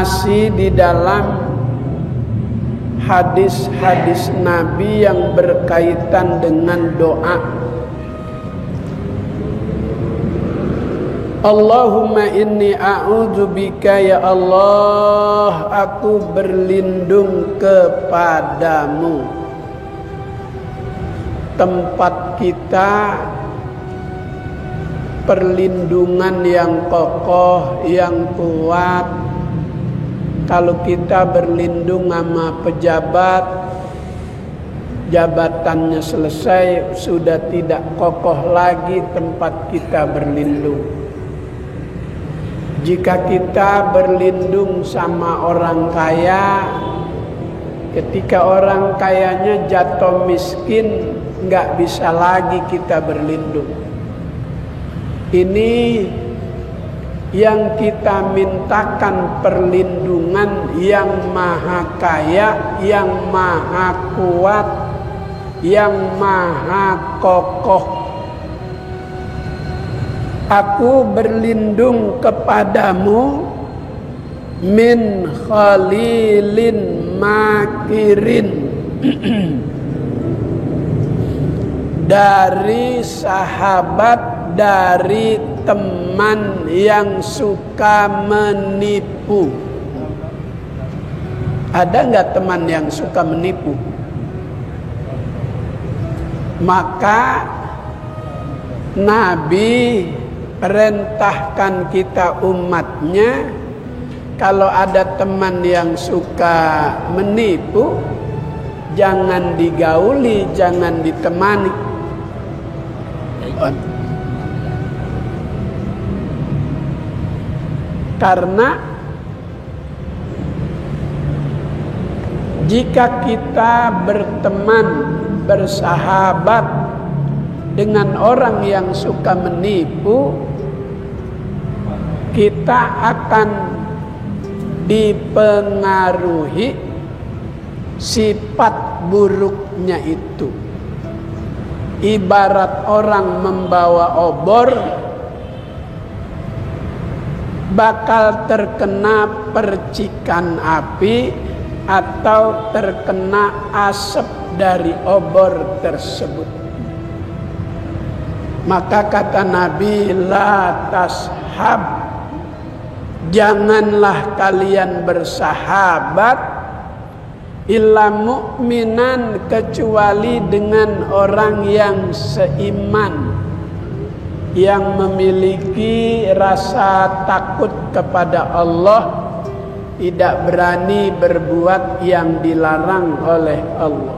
masih di dalam hadis-hadis Nabi yang berkaitan dengan doa. Allahumma inni a'udzubika ya Allah, aku berlindung kepadamu. Tempat kita perlindungan yang kokoh, yang kuat. Kalau kita berlindung sama pejabat, jabatannya selesai, sudah tidak kokoh lagi tempat kita berlindung. Jika kita berlindung sama orang kaya, ketika orang kayanya jatuh miskin, nggak bisa lagi kita berlindung. Ini yang kita mintakan perlindungan yang maha kaya, yang maha kuat, yang maha kokoh. Aku berlindung kepadamu min khalilin makirin dari sahabat, dari teman yang suka menipu. Ada nggak teman yang suka menipu? Maka Nabi perintahkan kita umatnya, kalau ada teman yang suka menipu, jangan digauli, jangan ditemani. Karena jika kita berteman, bersahabat dengan orang yang suka menipu, kita akan dipengaruhi sifat buruknya itu. Ibarat orang membawa obor, bakal terkena percikan api atau terkena asap dari obor tersebut. Maka kata Nabi, la tashab, janganlah kalian bersahabat illa mu'minan, kecuali dengan orang yang seiman, yang memiliki rasa takut kepada Allah, tidak berani berbuat yang dilarang oleh Allah.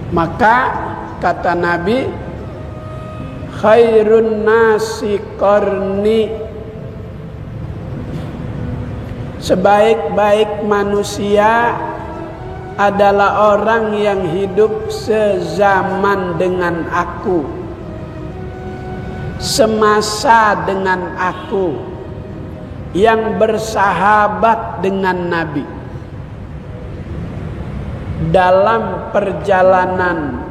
Maka kata Nabi, khairun nasi qarni, sebaik-baik manusia adalah orang yang hidup sezaman dengan aku, semasa dengan aku, yang bersahabat dengan Nabi. Dalam perjalanan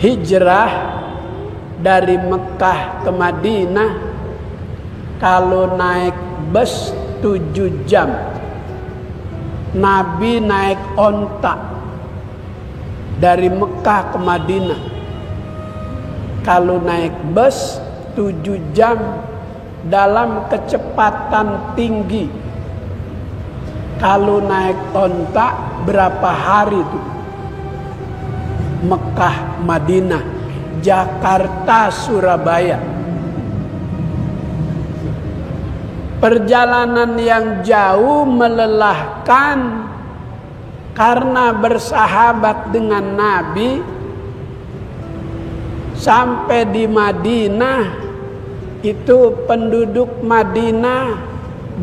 hijrah dari Mekah ke Madinah, kalau naik bus 7 jam, Nabi naik onta dari Mekah ke Madinah. Kalau naik bus 7 jam dalam kecepatan tinggi. Kalau naik onta berapa hari itu? Mekah, Madinah, Jakarta, Surabaya. Perjalanan yang jauh melelahkan, karena bersahabat dengan Nabi. Sampai di Madinah, itu penduduk Madinah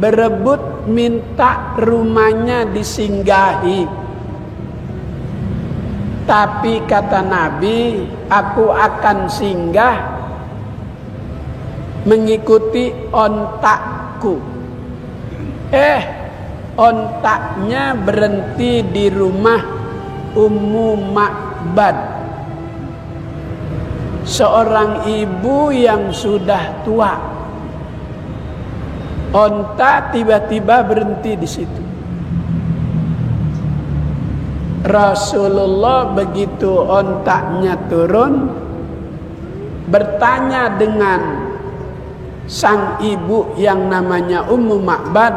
berebut minta rumahnya disinggahi. Tapi kata Nabi, aku akan singgah mengikuti ontakku. Ontaknya berhenti di rumah Ummu Ma'bad, seorang ibu yang sudah tua. Onta tiba-tiba berhenti di situ. Rasulullah begitu ontanya turun, bertanya dengan sang ibu yang namanya Ummu Ma'bad,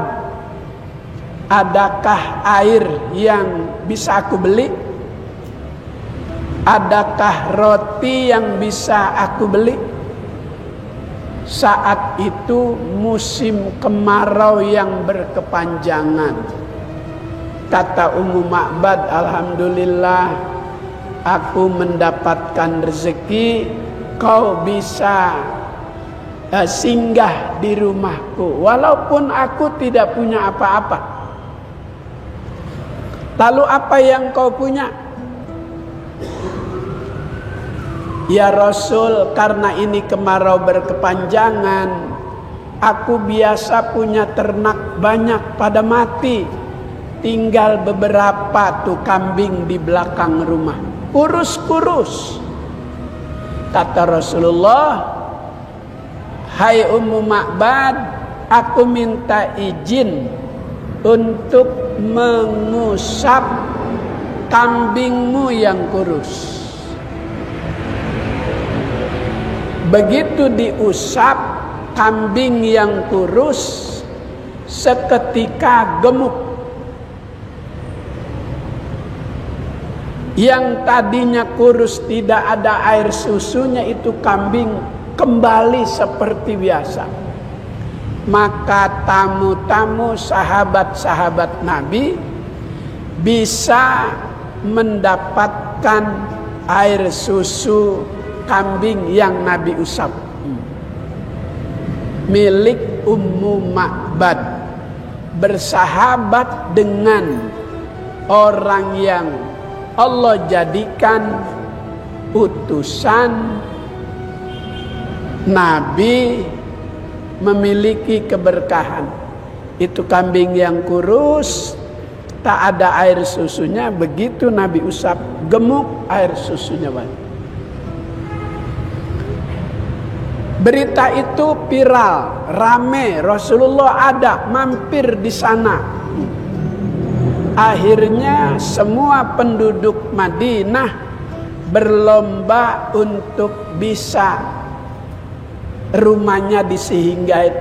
adakah air yang bisa aku beli? Adakah roti yang bisa aku beli? Saat itu musim kemarau yang berkepanjangan. Kata Ummu Ma'bad, alhamdulillah aku mendapatkan rezeki, kau bisa singgah di rumahku walaupun aku tidak punya apa-apa. Lalu apa yang kau punya? Ya Rasul, karena ini kemarau berkepanjangan, aku biasa punya ternak banyak pada mati. Tinggal beberapa tuh kambing di belakang rumah, kurus-kurus. Kata Rasulullah, hai Ummu Ma'bad, aku minta izin untuk mengusap kambingmu yang kurus. Begitu diusap kambing yang kurus, seketika gemuk. Yang tadinya kurus tidak ada air susunya, itu kambing kembali seperti biasa. Maka tamu-tamu sahabat-sahabat Nabi bisa mendapatkan air susu kambing yang Nabi usap, milik Ummu Ma'bad, bersahabat dengan orang yang Allah jadikan utusan Nabi, memiliki keberkahan. Itu kambing yang kurus, tak ada air susunya, begitu Nabi usap, gemuk, air susunya banyak. Berita itu viral, rame. Rasulullah ada mampir di sana. Akhirnya semua penduduk Madinah berlomba untuk bisa rumahnya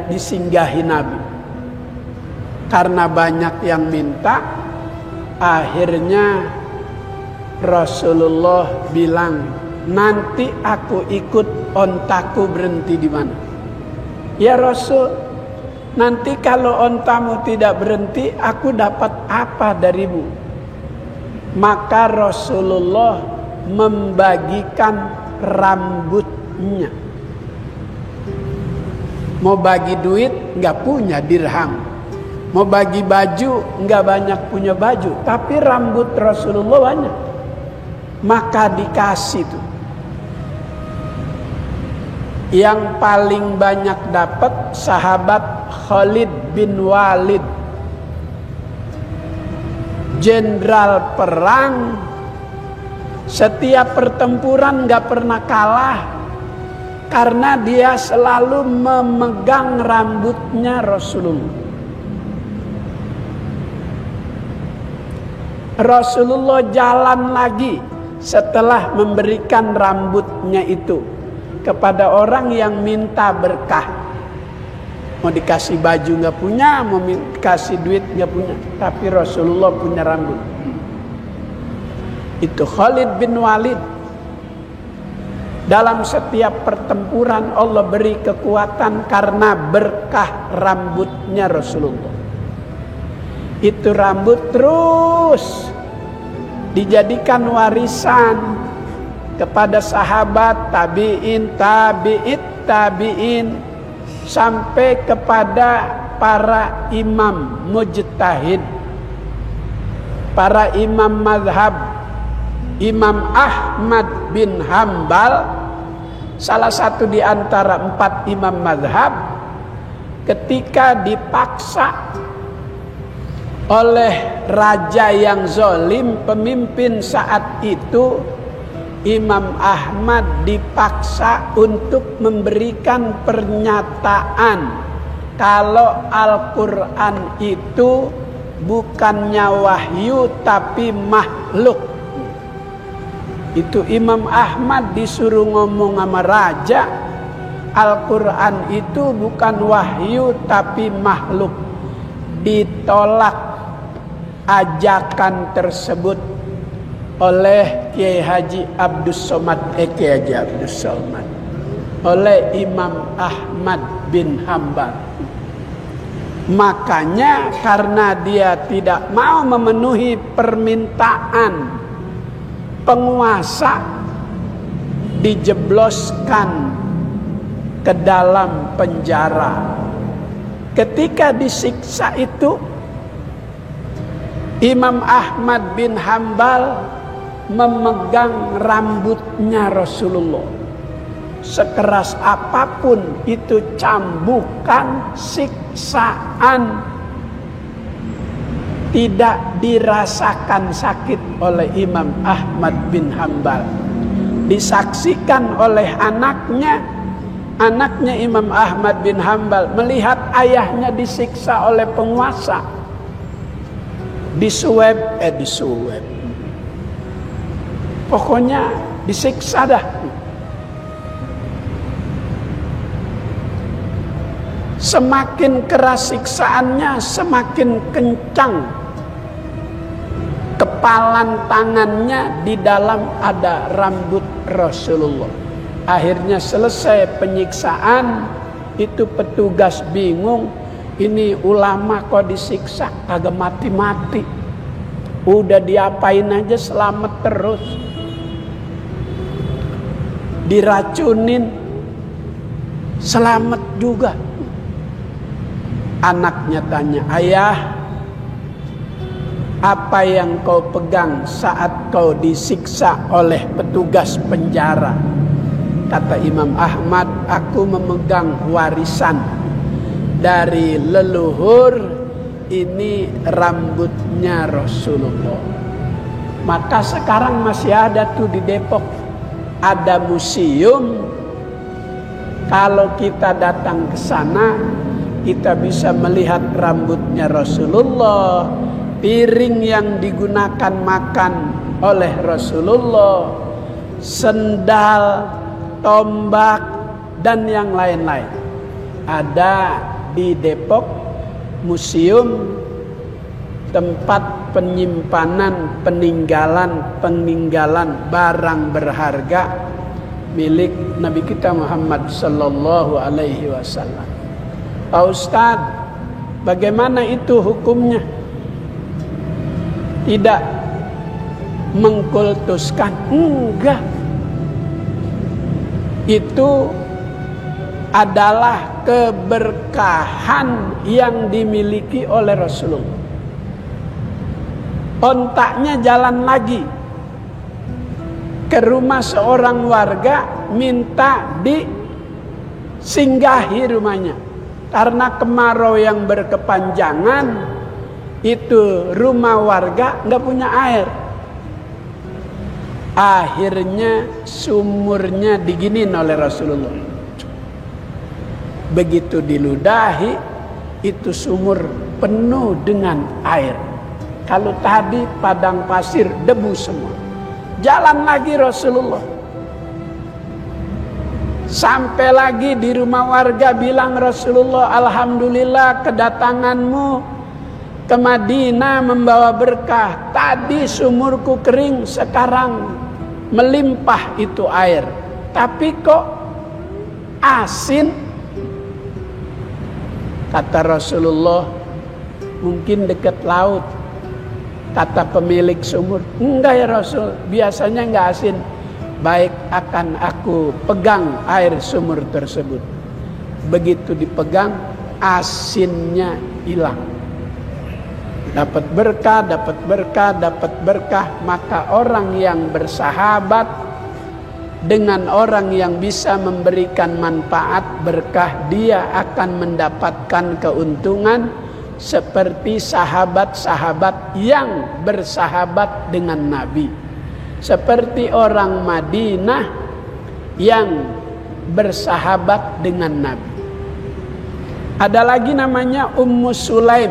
disinggahi Nabi. Karena banyak yang minta, akhirnya Rasulullah bilang, nanti aku ikut ontaku berhenti di mana. Ya Rasul, nanti kalau ontamu tidak berhenti, aku dapat apa darimu? Maka Rasulullah membagikan rambutnya. Mau bagi duit nggak punya dirham, mau bagi baju nggak banyak punya baju, tapi rambut Rasulullah banyak. Maka dikasih tuh. Yang paling banyak dapat sahabat Khalid bin Walid, jenderal perang, setiap pertempuran gak pernah kalah, karena dia selalu memegang rambutnya Rasulullah. Rasulullah jalan lagi setelah memberikan rambutnya itu kepada orang yang minta berkah. Mau dikasih baju nggak punya, mau dikasih duit nggak punya, tapi Rasulullah punya rambut. Itu Khalid bin Walid. Dalam setiap pertempuran Allah beri kekuatan karena berkah rambutnya Rasulullah. Itu rambut terus dijadikan warisan kepada sahabat, tabi'in, tabi'in, sampai kepada para imam mujtahid, para imam mazhab. Imam Ahmad bin Hambal, salah satu di antara 4 imam mazhab, ketika dipaksa oleh raja yang zalim, pemimpin saat itu, Imam Ahmad dipaksa untuk memberikan pernyataan kalau Al-Quran itu bukannya wahyu tapi makhluk. Itu Imam Ahmad disuruh ngomong sama raja, Al-Quran itu bukan wahyu tapi makhluk. Ditolak ajakan tersebut oleh Kiai Haji Abdus Somad, oleh Imam Ahmad bin Hambal. Makanya karena dia tidak mau memenuhi permintaan penguasa, dijebloskan ke dalam penjara. Ketika disiksa itu, Imam Ahmad bin Hambal memegang rambutnya Rasulullah. Sekeras apapun itu cambukan, siksaan, tidak dirasakan sakit oleh Imam Ahmad bin Hambal. Disaksikan oleh anaknya Imam Ahmad bin Hambal melihat ayahnya disiksa oleh penguasa. Disuweb. Pokoknya disiksa dah. Semakin keras siksaannya, semakin kencang kepalan tangannya, di dalam ada rambut Rasulullah. Akhirnya selesai penyiksaan, itu petugas bingung, ini ulama kok disiksa kagak mati-mati, udah diapain aja selamat terus, diracunin selamat juga. Anaknya tanya, ayah, apa yang kau pegang saat kau disiksa oleh petugas penjara? Kata Imam Ahmad, aku memegang warisan dari leluhur, ini rambutnya Rasulullah. Maka sekarang masih ada tuh di Depok, ada museum. Kalau kita datang ke sana, kita bisa melihat rambutnya Rasulullah, piring yang digunakan makan oleh Rasulullah, sendal, tombak, dan yang lain-lain. Ada di Depok museum, tempat penyimpanan peninggalan barang berharga milik Nabi kita Muhammad sallallahu alaihi wasallam. Pak Ustadz, bagaimana itu hukumnya? Tidak mengkultuskan? Enggak. Itu adalah keberkahan yang dimiliki oleh Rasulullah. Ontaknya jalan lagi ke rumah seorang warga, minta disinggahi rumahnya. Karena kemarau yang berkepanjangan, itu rumah warga nggak punya air. Akhirnya sumurnya diginin oleh Rasulullah. Begitu diludahi, itu sumur penuh dengan air. Kalau tadi padang pasir, debu semua. Jalan lagi Rasulullah. Sampai lagi di rumah warga, bilang Rasulullah, alhamdulillah kedatanganmu ke Madinah membawa berkah. Tadi sumurku kering, sekarang melimpah itu air. Tapi kok asin? Kata Rasulullah, mungkin dekat laut. Kata pemilik sumur, enggak ya Rasul, biasanya enggak asin. Baik, akan aku pegang air sumur tersebut. Begitu dipegang, asinnya hilang. Dapat berkah, dapat berkah, dapat berkah. Maka orang yang bersahabat dengan orang yang bisa memberikan manfaat berkah, dia akan mendapatkan keuntungan seperti sahabat-sahabat yang bersahabat dengan Nabi. Seperti orang Madinah yang bersahabat dengan Nabi. Ada lagi namanya Ummu Sulaim.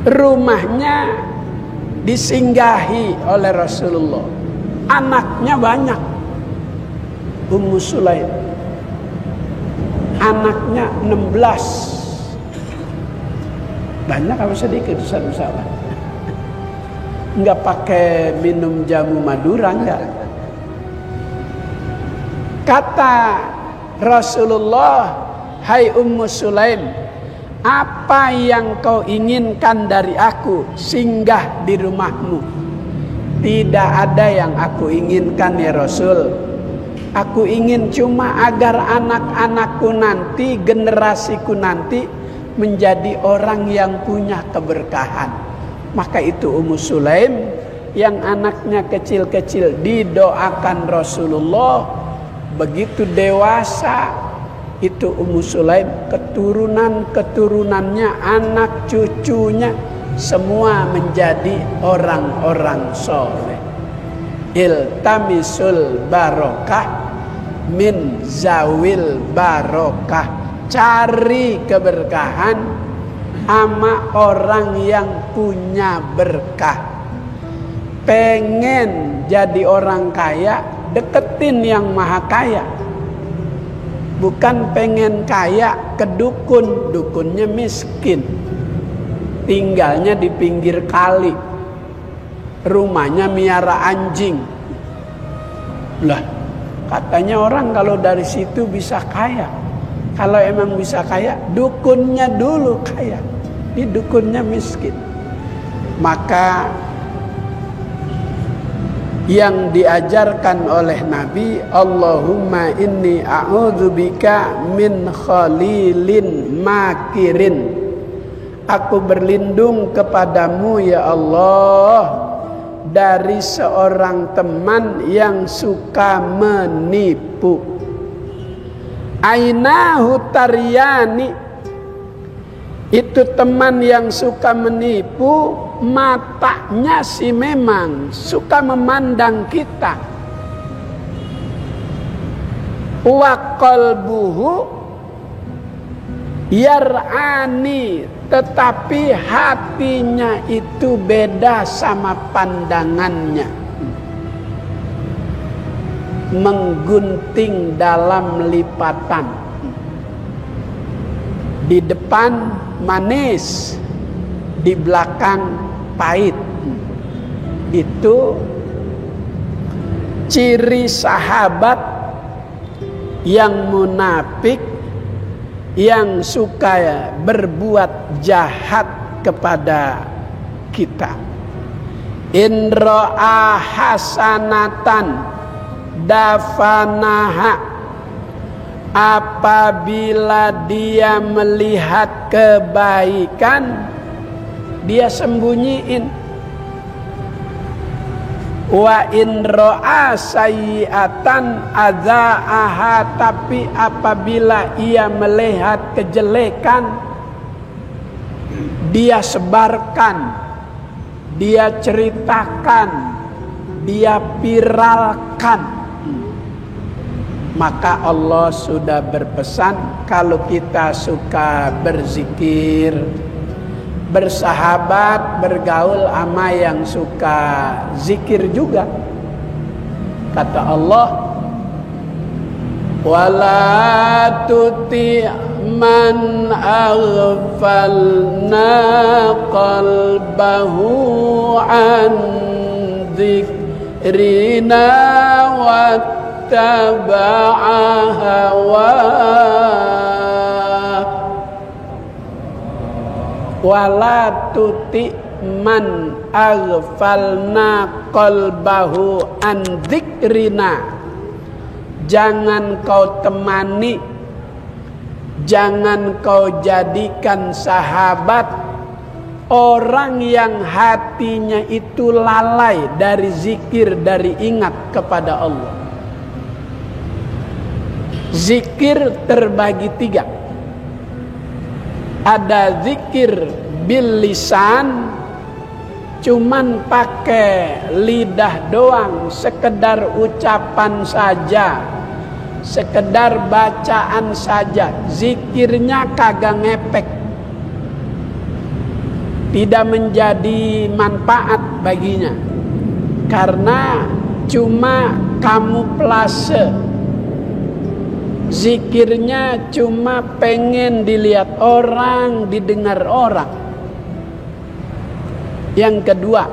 Rumahnya disinggahi oleh Rasulullah. Anaknya banyak. Ummu Sulaim. Anaknya 16. Banyak apa sedikit Ustaz? Enggak pakai minum jamu Madura, enggak. Kata Rasulullah, "Hai Ummu Sulaim, apa yang kau inginkan dari aku singgah di rumahmu?" "Tidak ada yang aku inginkan ya Rasul. Aku ingin cuma agar anak-anakku nanti, generasiku nanti menjadi orang yang punya keberkahan." Maka itu Ummu Sulaim yang anaknya kecil-kecil didoakan Rasulullah. Begitu dewasa itu Ummu Sulaim, keturunan-keturunannya, anak cucunya semua menjadi orang-orang soleh. Iltamisul barokah min zawil barokah. Cari keberkahan sama orang yang punya berkah. Pengen jadi orang kaya, deketin yang maha kaya. Bukan pengen kaya ke dukun, dukunnya miskin, tinggalnya di pinggir kali, rumahnya miara anjing. Lah, katanya orang kalau dari situ bisa kaya. Kalau emang bisa kaya, dukunnya dulu kaya, di dukunnya miskin. Maka yang diajarkan oleh Nabi, Allahumma inni a'udzubika min khalilin makirin. Aku berlindung kepadamu ya Allah dari seorang teman yang suka menipu. Ainahu taryani, itu teman yang suka menipu, matanya sih memang suka memandang kita. Wa qalbuhu yar'ani, tetapi hatinya itu beda sama pandangannya. Menggunting dalam lipatan. Di depan manis, di belakang pahit. Itu ciri sahabat yang munafik, yang suka berbuat jahat kepada kita. In ra'a hasanatan dafanaha, apabila dia melihat kebaikan dia sembunyiin. Wa in ra'a sayyi'atan adza'aha, tapi apabila ia melihat kejelekan dia sebarkan, dia ceritakan, dia viralkan. Maka Allah sudah berpesan, kalau kita suka berzikir, bersahabat, bergaul sama yang suka zikir juga. Kata Allah, wala tuti man aghfalna qalbahu an dzikrina wa taba'a hawa. Wala tuti man aghfalna qalbahu an dzikrina, jangan kau temani, jangan kau jadikan sahabat orang yang hatinya itu lalai dari zikir, dari ingat kepada Allah. Zikir terbagi 3. Ada zikir bil lisan, cuman pakai lidah doang, sekedar ucapan saja, sekedar bacaan saja, zikirnya kagak ngepek, tidak menjadi manfaat baginya, karena cuma kamuflase. Zikirnya cuma pengen dilihat orang, didengar orang. Yang kedua,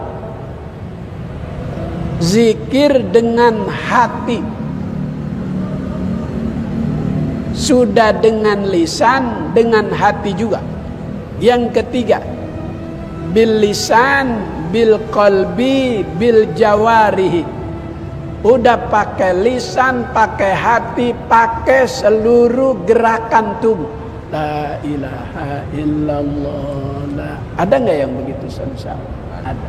zikir dengan hati. Sudah dengan lisan, dengan hati juga. Yang ketiga, bil lisan, bil qalbi, bil jawarihi. Udah pakai lisan, pakai hati, pakai seluruh gerakan tubuh. La ilaha illallah. Ada nggak yang begitu sama? Ada.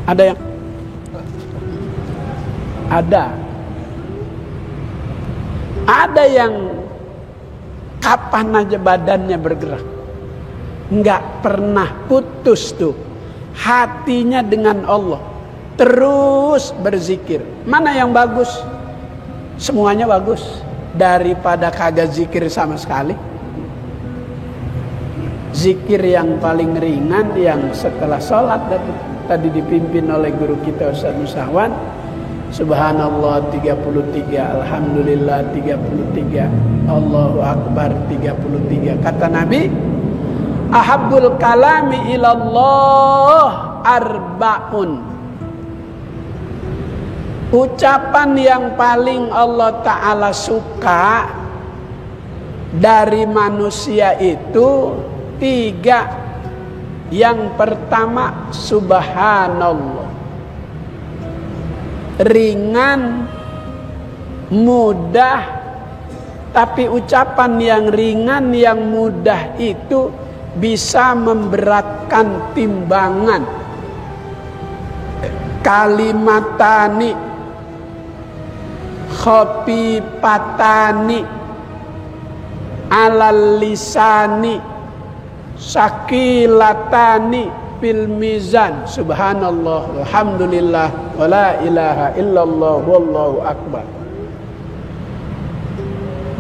Ada yang? Ada. Ada yang kapan aja badannya bergerak, nggak pernah putus tuh hatinya dengan Allah, terus berzikir. Mana yang bagus? Semuanya bagus, daripada kagak zikir sama sekali. Zikir yang paling ringan yang setelah sholat tadi dipimpin oleh guru kita Ustaz Musawan, Subhanallah 33, Alhamdulillah 33, Allahu Akbar 33. Kata Nabi, ahabbul kalami ilallah arba'un. Ucapan yang paling Allah Ta'ala suka dari manusia itu 3. Yang pertama, subhanallah. Ringan, mudah, tapi ucapan yang ringan, yang mudah itu bisa memberatkan timbangan. Kalimatani khafifatan alal lisani sakilatani fil mizan. Subhanallah, alhamdulillah, wala ilaha illallah, wallahu akbar.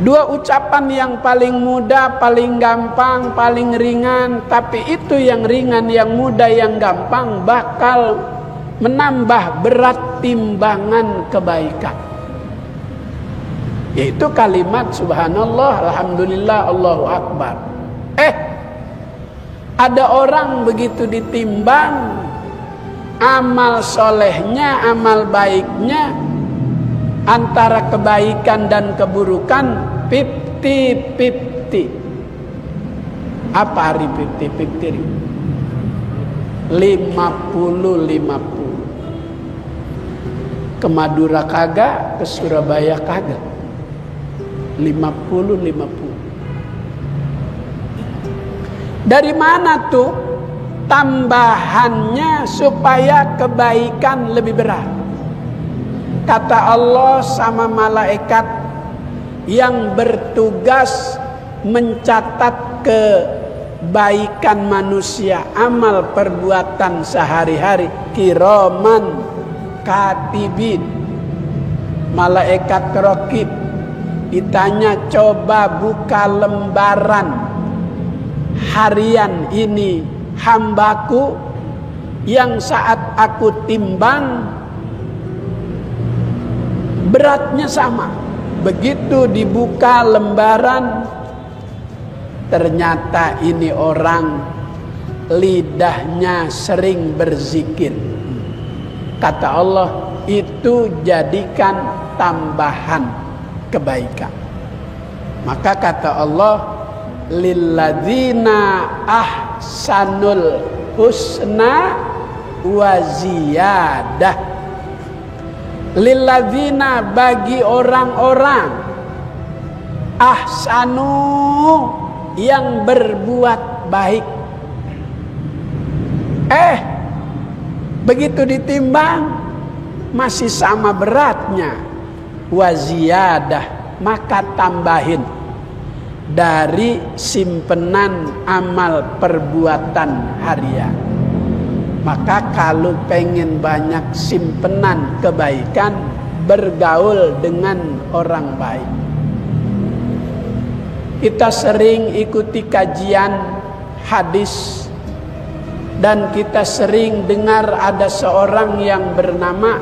2 ucapan yang paling mudah, paling gampang, paling ringan, tapi itu yang ringan, yang mudah, yang gampang bakal menambah berat timbangan kebaikan. Yaitu kalimat subhanallah, alhamdulillah, Allahu akbar. Ada orang begitu ditimbang amal solehnya, amal baiknya, antara kebaikan dan keburukan 50-50. Apa hari 50-50? 50-50. Ke Madura kagak, ke Surabaya kagak. 50-50. Dari mana tuh tambahannya supaya kebaikan lebih berat? Kata Allah sama malaikat yang bertugas mencatat kebaikan manusia, amal perbuatan sehari-hari, kiraman katibin, malaikat raqib. Ditanya, coba buka lembaran harian ini hambaku yang saat aku timbang beratnya sama. Begitu dibuka lembaran, ternyata ini orang lidahnya sering berzikir. Kata Allah, itu jadikan tambahan kebaikan. Maka kata Allah, lilladzina ahsanul husna wa ziyadah. Lilladzina, bagi orang-orang, ahsanu, yang berbuat baik. Begitu ditimbang masih sama beratnya, wa ziyadah, maka tambahin dari simpenan amal perbuatan harian. Maka kalau pengen banyak simpenan kebaikan, bergaul dengan orang baik. Kita sering ikuti kajian hadis dan kita sering dengar ada seorang yang bernama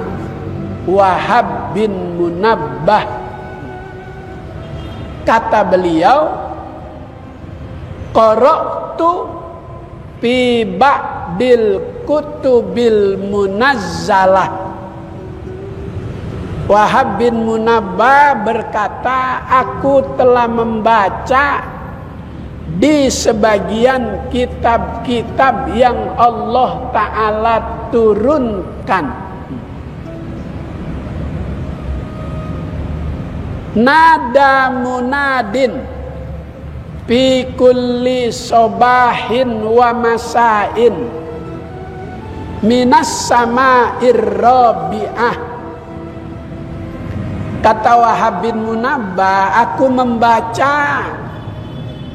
Wahab bin Munabbah. Kata beliau, qara'tu fi ba'dil kutubil munazzalah. Wahab bin Munabbah berkata, aku telah membaca di sebagian kitab-kitab yang Allah Ta'ala turunkan. Nada munadin fi kulli sobahin wa masain minas sama'ir rabi'ah. Kata Wahab bin Munabbah, aku membaca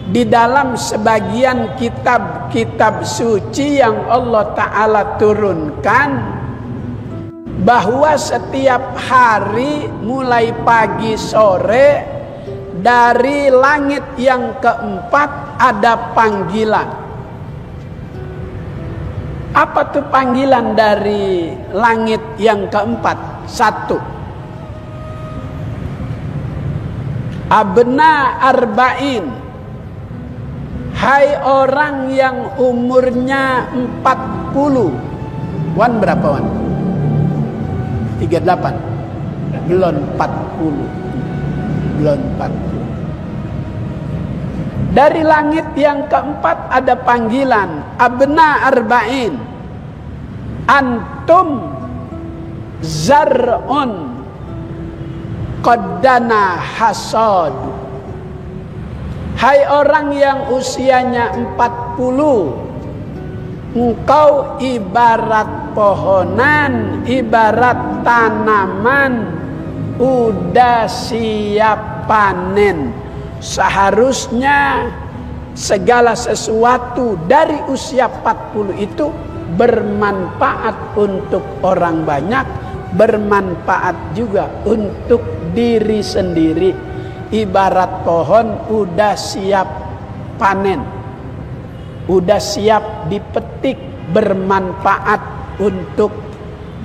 di dalam sebagian kitab-kitab suci yang Allah Ta'ala turunkan, bahwa setiap hari mulai pagi sore dari langit yang keempat ada panggilan. Apa tuh panggilan dari langit yang keempat? Satu, abna arba'in, hai orang yang umurnya 40. Wan berapa wan? 38. Belum 40. Belum 40. Dari langit yang keempat ada panggilan abna arba'in, antum zar'un qaddana hasad. Hai orang yang usianya 40, engkau ibarat pohonan, ibarat tanaman, udah siap panen. Seharusnya segala sesuatu dari usia 40 itu bermanfaat untuk orang banyak, bermanfaat juga untuk diri sendiri. Ibarat pohon udah siap panen, udah siap dipetik, bermanfaat untuk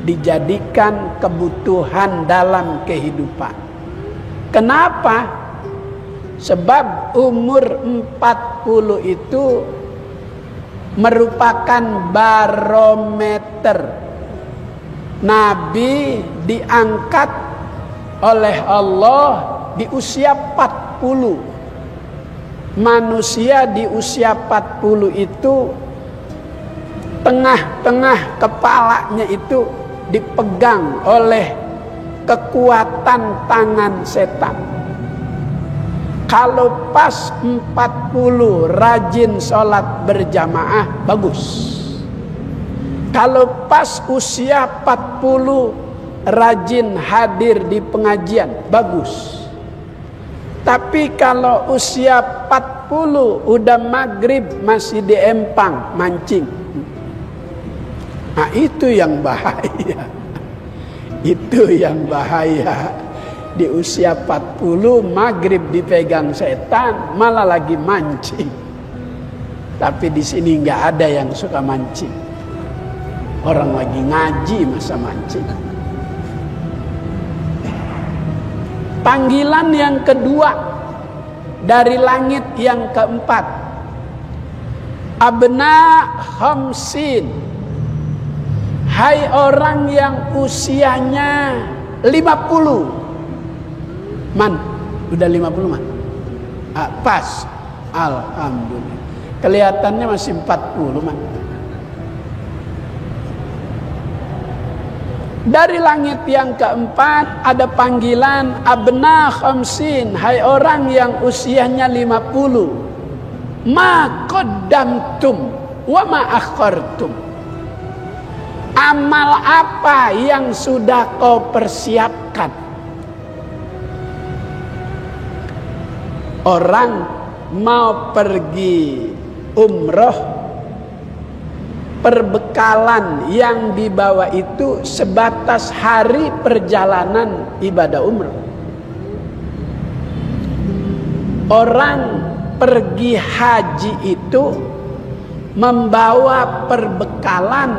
dijadikan kebutuhan dalam kehidupan. Kenapa? Sebab umur 40 itu merupakan barometer. Nabi diangkat oleh Allah di usia 40. Manusia di usia 40 itu tengah-tengah kepalanya itu dipegang oleh kekuatan tangan setan. Kalau pas 40 rajin sholat berjamaah, bagus. Kalau pas usia 40 rajin hadir di pengajian, bagus. Tapi kalau usia 40 udah maghrib masih di empang mancing, nah itu yang bahaya. Itu yang bahaya. Di usia 40 maghrib dipegang setan, malah lagi mancing. Tapi di sini nggak ada yang suka mancing. Orang lagi ngaji masa mancing. Panggilan yang kedua dari langit yang keempat, abna khamsin, hai orang yang usianya 50. Man, udah 50 man? Pas, alhamdulillah. Kelihatannya masih 40 man. Dari langit yang keempat ada panggilan abna khamsin, hai orang yang usianya 50. Ma qaddamtum wa ma akhartum. Amal apa yang sudah kau persiapkan? Orang mau pergi umroh perbekalan yang dibawa itu sebatas hari perjalanan ibadah umrah. Orang pergi haji itu membawa perbekalan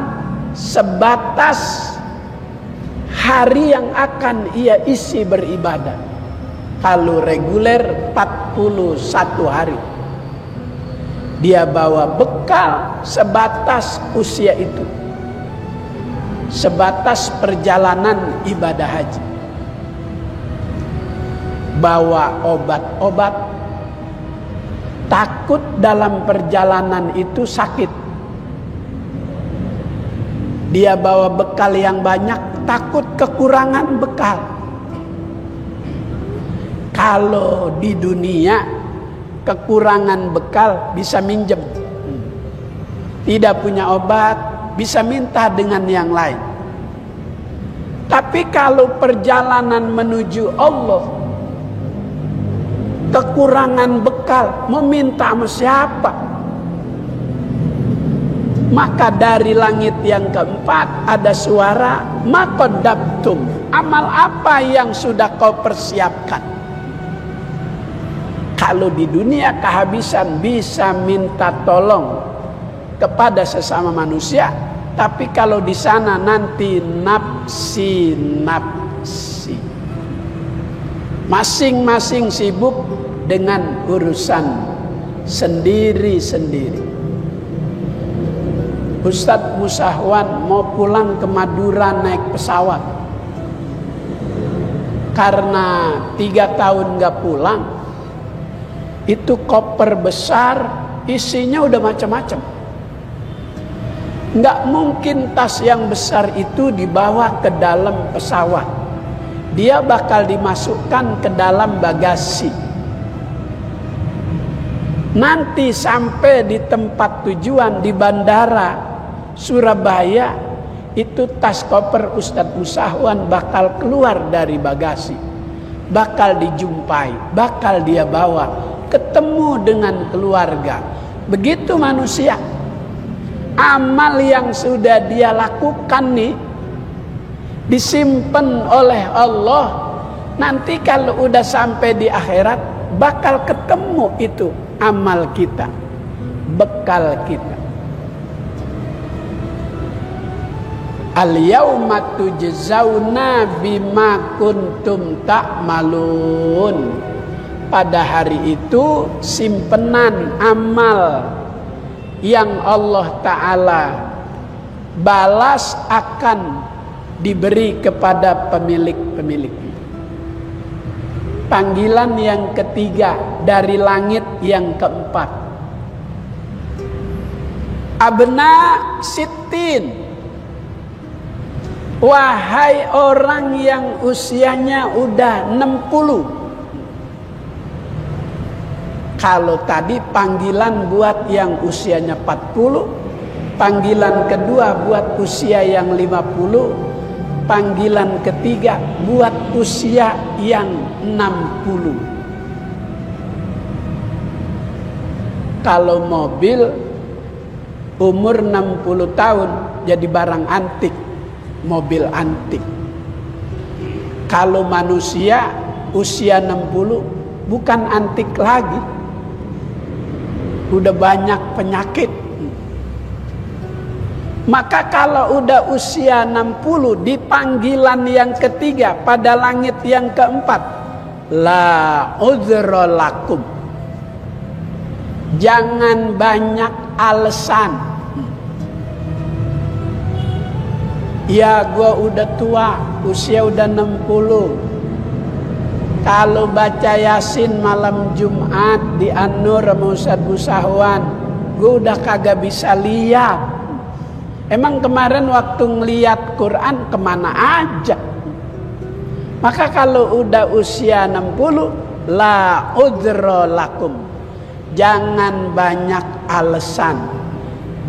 sebatas hari yang akan ia isi beribadah. Kalau reguler 41 hari, dia bawa bekal sebatas usia itu, sebatas perjalanan ibadah haji. Bawa obat-obat, takut dalam perjalanan itu sakit. Dia bawa bekal yang banyak, takut kekurangan bekal. Kalau di dunia kekurangan bekal bisa minjem, tidak punya obat bisa minta dengan yang lain. Tapi kalau perjalanan menuju Allah, kekurangan bekal, mau minta sama siapa? Maka dari langit yang keempat ada suara, maqaddamtum, amal apa yang sudah kau persiapkan. Kalau di dunia kehabisan bisa minta tolong kepada sesama manusia, tapi kalau di sana nanti nafsi nafsi, masing-masing sibuk dengan urusan sendiri-sendiri. Ustadz Musahwan mau pulang ke Madura naik pesawat. Karena 3 tahun gak pulang, itu koper besar, isinya udah macam-macam. Gak mungkin tas yang besar itu dibawa ke dalam pesawat. Dia bakal dimasukkan ke dalam bagasi. Nanti sampai di tempat tujuan di bandara Surabaya, itu tas koper Ustadz Musahwan bakal keluar dari bagasi, bakal dijumpai, bakal dia bawa, ketemu dengan keluarga. Begitu manusia, amal yang sudah dia lakukan nih disimpan oleh Allah. Nanti kalau udah sampai di akhirat, bakal ketemu itu amal kita, bekal kita. Al-yauma tujzauna bima kuntum ta'malun. Pada hari itu simpenan amal yang Allah Ta'ala balas akan diberi kepada pemilik-pemilik. Panggilan yang ketiga dari langit yang keempat, abna sittin, wahai orang yang usianya udah 60. Kalau tadi panggilan buat yang usianya 40, panggilan kedua buat usia yang 50, panggilan ketiga buat usia yang 60. Kalau mobil umur 60 tahun jadi barang antik, mobil antik. Kalau manusia usia 60 bukan antik lagi, udah banyak penyakit. Maka kalau udah usia 60 di panggilan yang ketiga pada langit yang keempat, la uzra lakum, jangan banyak alasan. Ya gua udah tua, usia udah 60. Kalau baca Yasin malam Jumat di An-Nur sama Ustadz Musahwan, gua udah kagak bisa lihat. Emang kemarin waktu ngeliat Quran kemana aja? Maka kalau udah usia 60, la udhra lakum, jangan banyak alasan.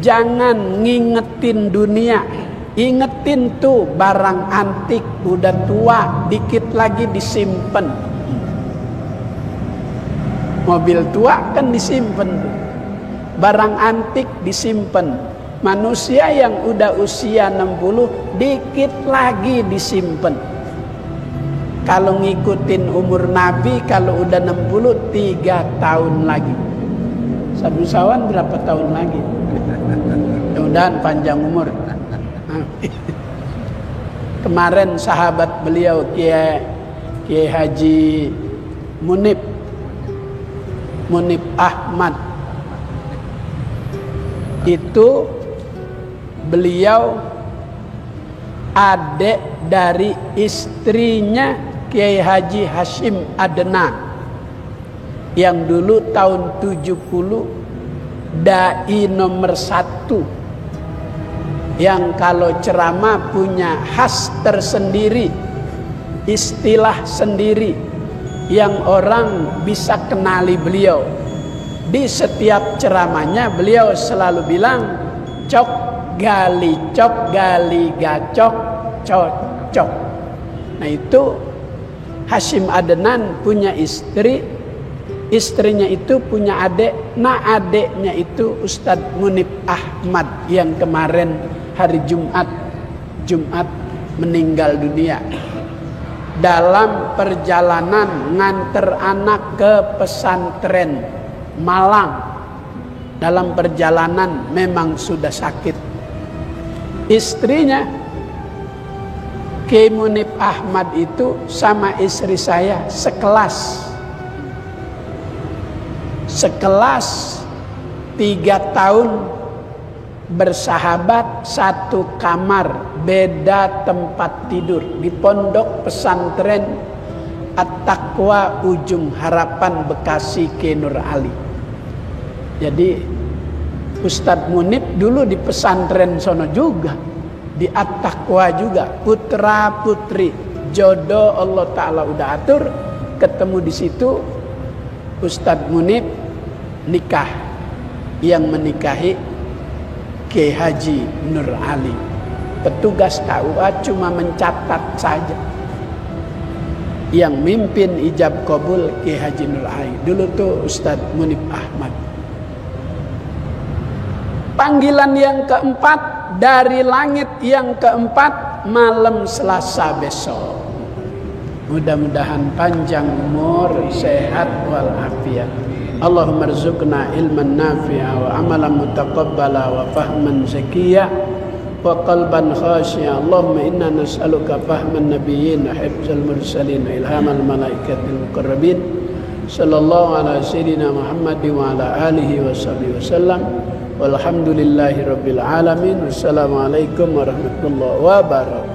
Jangan ngingetin dunia. Ingetin tuh barang antik udah tua, dikit lagi disimpan. Mobil tua kan disimpan, barang antik disimpan. Manusia yang udah usia 60 dikit lagi disimpan. Kalau ngikutin umur Nabi, kalau udah 60 3 tahun lagi. Sabu Sawan berapa tahun lagi? Mudah-mudahan panjang umur. Kemarin sahabat beliau Kiai Haji Munib Ahmad, itu beliau adik dari istrinya Kiai Haji Hashim Adnan yang dulu tahun 70 dai nomor 1 yang kalau ceramah punya khas tersendiri, istilah sendiri yang orang bisa kenali beliau. Di setiap ceramahnya beliau selalu bilang cok gali gacok cocok. Nah itu Hashim Adnan punya istri, istrinya itu punya adik. Nah adiknya itu Ustadz Munib Ahmad yang kemarin hari Jumat meninggal dunia dalam perjalanan nganter anak ke pesantren Malang. Dalam perjalanan memang sudah sakit. Istrinya Kiai Munib Ahmad itu sama istri saya sekelas 3 tahun bersahabat, satu kamar, beda tempat tidur di pondok pesantren At-Taqwa Ujung Harapan Bekasi Kiai Nur Ali. Jadi Ustadz Munib dulu di pesantren sono juga, di At-Taqwa juga, putra putri jodoh Allah Ta'ala udah atur, ketemu di situ. Ustadz Munib nikah, yang menikahi Kiai Haji Nur Ali. Petugas KUA cuma mencatat saja. Yang mimpin ijab kabul Kiai Haji Nur Ali. Dulu tuh Ustadz Munib Ahmad. Panggilan yang keempat dari langit yang keempat malam Selasa besok. Mudah-mudahan panjang umur, sehat walafiat. Allahumma rzuqna ilman nafi'a wa amalan mutaqabbala wa fahman zakiyya wa qalban khashi'a. Allahumma inna nas'aluka fahman nabiyyin wa hifzal mursalin wa ilhamal malaikatil muqarrabin. Sallallahu ala sayyidina Muhammad wa ala alihi wa sahbihi wasallam. Walhamdulillahi rabbil alamin. Wassalamualaikum warahmatullahi wabarakatuh.